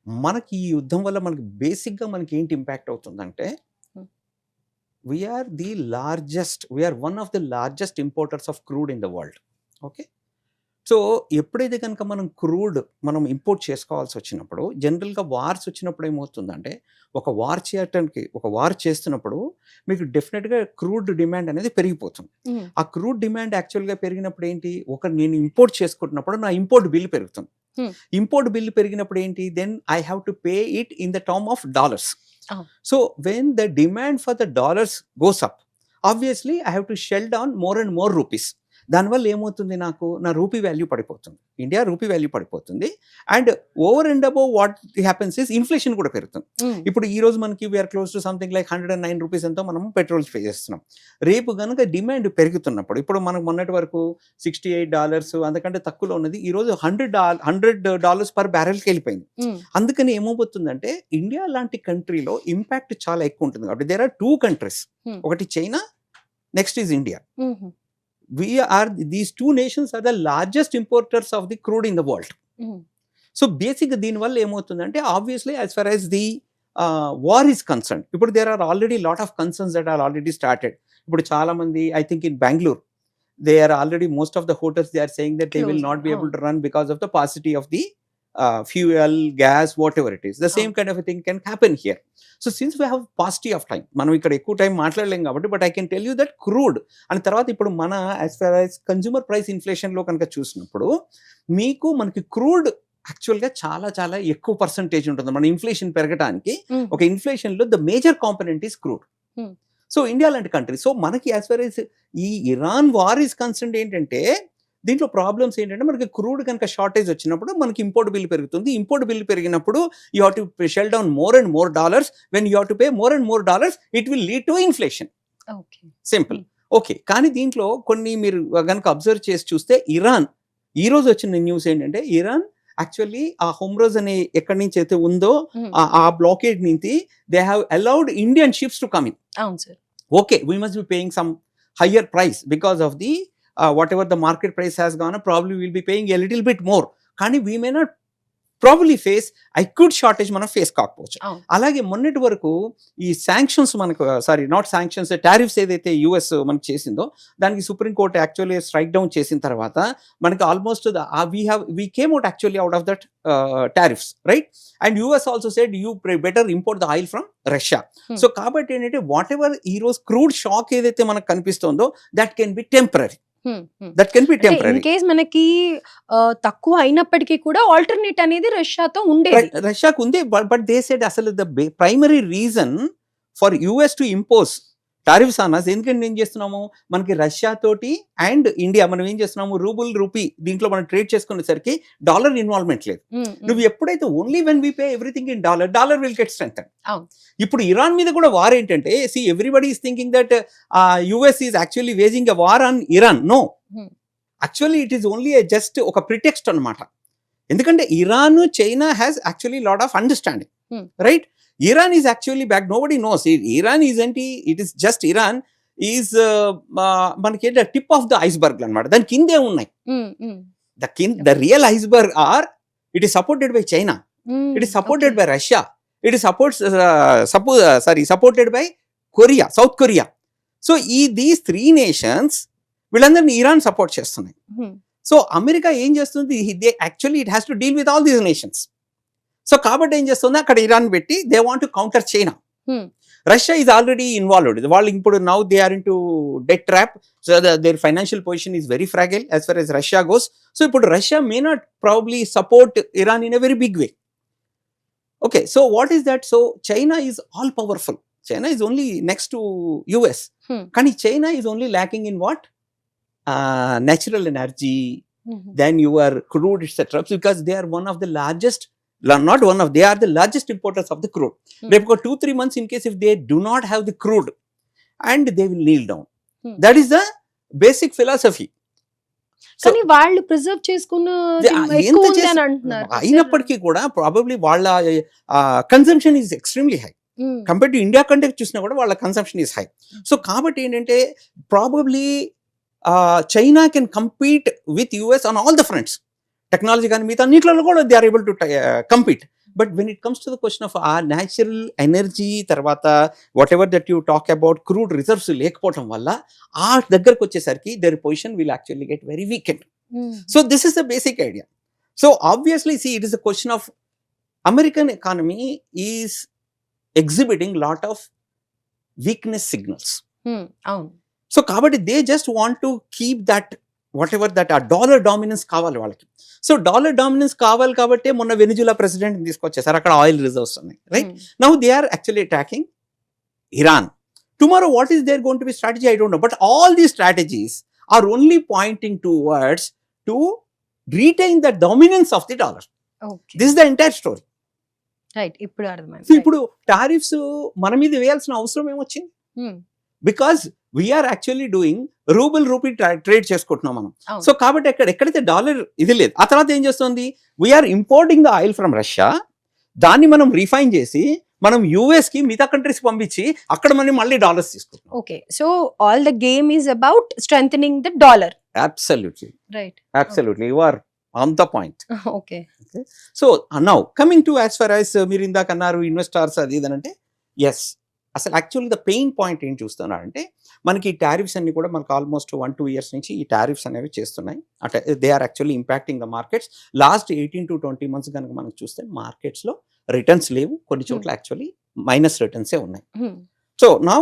మనకి ఈ యుద్ధం వల్ల మనకి బేసిక్‌గా మనకేంటి ఇంపాక్ట్ అవుతుందంటే, hmm. We are one of the largest importers of crude in the world. Okay. So, ఎప్పుడైతే గనుక మనం ఇంపోర్ట్ చేసుకోవాల్సి వచ్చినప్పుడు, జనరల్‌గా వార్స్ వచ్చినప్పుడు ఏమవుతుందంటే, ఒక వార్ చేస్తున్నప్పుడు మీకు డెఫినిట్‌గా క్రూడ్ డిమాండ్ అనేది పెరిగిపోతుంది. హ్మ్. ఆ క్రూడ్ డిమాండ్ యాక్చువల్‌గా పెరిగినప్పుడు ఏంటి, నేను ఇంపోర్ట్ చేసుకుంటున్నప్పుడు నా ఇంపోర్ట్ బిల్ పెరుగుతుంది. హ్మ్. ఇంపోర్ట్ బిల్ పెరిగినప్పుడు ఏంటి, then I have to pay it in the term of dollars. అవును. So, when the demand for the dollars goes up, obviously I have to shell down more and more rupees. దానివల్ల ఏమవుతుంది, నా rupee value పడిపోతుంది. India rupee value పడిపోతుంది. And over and above what happens is inflation కూడా పెరుగుతుంది. Hmm. ఇప్పుడు ఈ రోజు మనకి we are close to something like 109 rupees ఎంతో మనం పెట్రోల్ పే చేస్తున్నాం. రేపు గనుక డిమాండ్ పెరుగుతున్నప్పుడు, ఇప్పుడు మనకు మొన్నటి వరకు $68 అంతకంటే తక్కువలో ఉన్నది ఈ రోజు $100 పర్ బ్యారెల్కి వెళ్ళిపోయింది. హ్మ్. అందుకని ఏమవుతుందంటే, ఇండియా లాంటి కంట్రీలో ఇంపాక్ట్ చాలా ఎక్కువ ఉంటుంది. కాబట్టి దేర్ ఆర్ 2 కంట్రీస్. Hmm. ఒకటి చైనా, నెక్స్ట్ ఈజ్ ఇండియా. హుహు. These two nations are the largest importers of the crude in the world. Hmm. So బేసిక్గా దీనివల్ల ఏమవుతుందంటే, obviously as far as the war is concern, ఇప్పుడు there are already lot of concerns that are already started. ఇప్పుడు చాలా మంది, I think in Bengaluru, they are already most of the hotels they are saying that they will Closing. Not be able అవును. To run because of the paucity of the fuel, gas, whatever it is. The same అవును. kind of a thing can happen here. So since we have paucity of time, మనం ఇక్కడ ఎక్కువ time మాట్లాడలేం కాబట్టి, but I can tell you that crude అని తర్వాత ఇప్పుడు మన as far as consumer price ఇన్ఫ్లేషన్లో కనుక చూసినప్పుడు, మనకి క్రూడ్ యాక్చువల్గా చాలా చాలా ఎక్కువ పర్సంటేజ్ ఉంటుంది మన ఇన్ఫ్లేషన్ పెరగడానికి. హ్మ్. ఒక ఇన్ఫ్లేషన్లో the major component is crude. Hmm. So India లాంటి కంట్రీ, సో మనకి యాజ్ ఫార్ యాజ్ ఈ ఇరాన్ వార్ ఈస్ కన్సర్న్ ఏంటంటే, దీంట్లో ప్రాబ్లమ్స్ ఏంటంటే, మనకి క్రూడ్ కనుక షార్టేజ్ వచ్చినప్పుడు మనకి ఇంపోర్ట్ బిల్ పెరుగుతుంది. ఇంపోర్ట్ బిల్ పెరిగినప్పుడు you have to shell down more and more dollars. When you have to pay more and more dollars, it will lead to inflation. Okay. Simple. Okay. కానీ దీంట్లో కొన్ని మీరు గనుక observe చేసి చూస్తే, Iran ఈ రోజు వచ్చిన న్యూస్ ఏంటంటే, ఇరాన్ యాక్చువల్లీ ఆ హోమ్రోజ్ అనే ఎక్కడి నుంచి అయితే ఉందో హ్మ్. ఆ బ్లాకేడ్ నుంచి they have allowed Indian ships to come in. అవును sir. Okay, we must be paying some higher price because of the whatever the market price has gone up, probably we'll be paying a little bit more. కానీ we may not probably face acute shortage మనం face కాకపోవచ్చు. అవును. అలాగే మొన్నటి వరకు ఈ sanctions మనకు not sanctions, tariffs ఏదైతే యుఎస్ మనకు చేసిందో, దానికి సుప్రీంకోర్టు యాక్చువల్లీ స్ట్రైక్ డౌన్ చేసిన తర్వాత మనకి almost we came out actually out of that tariffs, right? And US also said you better import the oil from Russia. So కాబట్టి ఏంటంటే, వాట్ ఎవర్ ఈ రోజు క్రూడ్ షాక్ ఏదైతే మనకు కనిపిస్తుందో, that can be temporary. In case మనకి తక్కువ అయినప్పటికీ కూడా ఆల్టర్నేట్ అనేది రష్యాతో ఉండేది. రష్యాకు ఉంది. బట్ దే సెడ్ అసలు the primary reason for US to impose tariffs on us, ఎందుకంటే ఏం చేస్తున్నాము, మనకి రష్యా తోటి అండ్ ఇండియా మనం ఏం చేస్తున్నాము, రూపీ దీంట్లో మనం ట్రేడ్ చేసుకునేసరికి డాలర్ ఇన్వాల్వ్మెంట్ లేదు. నువ్వు ఎప్పుడైతే only when we pay everything in dollar will get strengthen. ఇప్పుడు ఇరాన్ మీద కూడా వార్ ఏంటంటే, everybody is thinking that US is actually waging a war on Iran. No, actually it is only just ఒక pretext అనమాట. ఎందుకంటే Iran, China has actually lot of understanding, right? Iran is actually back. Nobody knows. Iran isn't. It is just Iran is మనకి the tip of the iceberg అన్నమాట. దాని కిందే ఉన్నాయి. The real iceberg are, it is supported by China. It is supported by Russia. It is supported by Korea, South Korea. So these three nations వీళ్ళందరినీ Iran support చేస్తున్నాయి. So America ఏం చేస్తుంది, actually it has to deal with all these nations. So కాబట్టి ఏం చేస్తుంది, అక్కడ Iran పెట్టి they want to counter China. Russia is already involved. వాళ్ళు ఇప్పుడు now they are into debt trap. So their financial position is very fragile as far as Russia goes. So ఇప్పుడు Russia may not probably support Iran in a very big way. Okay, so what is that? So China is all powerful. China is only next to US. కానీ China is only lacking in what? Natural energy, then your crude, etc. Because they are one of the largest, they are the largest importers of the crude. They've got 2-3 months in case if they do not have the crude, and they will kneel down. That is the basic philosophy. కానీ వాళ్ళు preserve చేసుకున్న ఎక్కువ ఉంది అని అంటున్నారు. అయినప్పటికీ కూడా probably వాళ్ళ consumption is extremely high. Compare to India కంటే చూసినా కూడా వాళ్ళ కన్సంప్షన్ ఈజ్ హై. సో కాబట్టి ఏంటంటే, probably China can compete with US on all the fronts. Technology కానీ మిగతా అన్నిట్లలో కూడా they are able to compete. But when it comes to the question of uh natural energy తర్వాత whatever that you talk about crude reserves లేకపోవడం వల్ల ఆ దగ్గరకు వచ్చేసరికి their position will actually get very weakened. So this is the basic idea. So obviously see it is a question of American economy is exhibiting lot of weakness signals. అవును. So కాబట్టి they just want to keep that what ever that ఆ dollar dominance కావాలి వాళ్ళకి. So dollar dominance కావాలి కాబట్టి మొన్న Venezuela president తీసుకొచ్చేసారు, అక్కడ ఆయిల్ రిజర్వ్స్ ఉన్నాయి, right? Now they are actually attacking Iran. Tomorrow what is their going to be strategy I don't know, but all these strategies are only pointing towards to retain the dominance of the dollar. This is the entire story. Right, ఇప్పుడు అర్థమైంది. So ఇప్పుడు tariffs మన మీద వేయాల్సిన అవసరం ఏమొచ్చింది? Because we are actually doing rupee trade చేసుకుంటున్నాం మనం. సో కాబట్టి ఎక్కడైతే డాలర్ ఇది లేదు, ఆ తర్వాత ఏం చేస్తుంది, we are importing the oil from Russia, దాన్ని మనం రిఫైన్ చేసి మనం యుఎస్ కి మిగతా కంట్రీస్ పంపించి అక్కడ మనం మళ్ళీ డాలర్స్ తీసుకుంటాం. Okay, so all the game is about strengthening the dollar. Absolutely right, absolutely you are on the point. Okay. So now coming to as far as మీరు ఇందాక అన్నారు ఇన్వెస్టర్స్ అది ఇదనంటే, ఎస్ అసలు యాక్చువల్లీ ద పెయిన్ పాయింట్ ఏం చూస్తున్నారంటే మనకి ఈ టారిఫ్స్ అన్ని కూడా మనకు ఆల్మోస్ట్ 1-2 years నుంచి ఈ టారిఫ్స్ అనేవి చేస్తున్నాయి. అంటే they are actually impacting the markets. Last 18 to 20 months కనుక మనం చూస్తే మార్కెట్స్లో రిటర్న్స్ లేవు, కొన్ని చోట్ల యాక్చువల్లీ మైనస్ రిటర్న్సే ఉన్నాయి. So now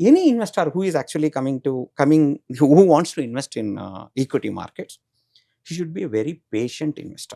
any investor who is actually who wants to invest in equity markets, he should be a very patient investor.